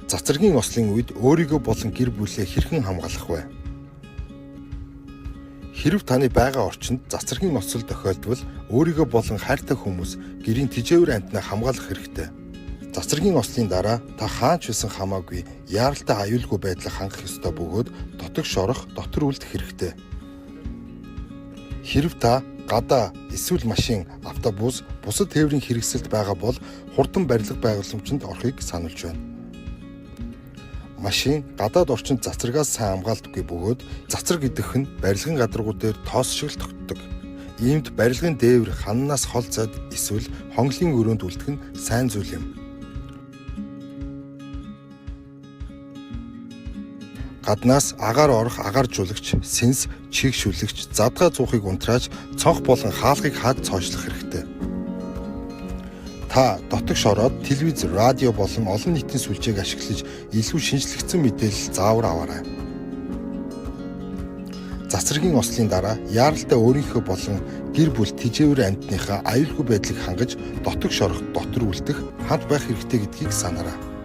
Цацрагийн ослын үед өөрийгөө болон гэр бүлээ хэрхэн хамгаалах вэ? Хэрэв таны байгаа орчинд цацрагийн осол тохиолдвол өөрийгөө болон хайртай хүмүүс гэрийн тэжээвэр амьтнаа хамгаалах хэрэгтэй. Цацрагийн ослын дараа та хаач байсан хамаагүй яаралтай аюулгүй байдлыг хангах ёстой бөгөөд дотог шорох, дотор үлдэх хэрэгтэй. Хэрэв та гадаа эсвэл машин, автобус, бусад тээврийн хэрэгсэлд байгаа бол хурдан барилга байгууламжинд орохыг сануулж байна. Машин гадаад орчинд цацрагаас сайн хамгаалдаггүй бөгөөд цацраг гэдэг нь барилгын гадаргуу дээр тоос шиг л тогтдог. Иймд барилгын дээвэр ханнаас хол зад эсвэл хонглын өрөөнд үлдэх нь сайн зүйл юм. Гаднаас агаар орох агаар жуулагч, сэнс, чигшүүлэгч, задгаа зуухыг унтрааж цонх болон хаалгыг хаад цоошлох хэрэгтэй. Та дотог шороод телевиз, радио болон олон нийтийн сүлжээг ашиглаж илүү шинжлэгдсэн мэдээлэл заавар аваарай. Цацрагийн ослын дараа яаралтай өөрийнхөө болон гэр бүл тэжээвэр амьтныхаа аюулгүй байдлыг хангаж дотог шорох, дотор үлдэх хамт байх хэрэгтэй гэдгийг санаарай.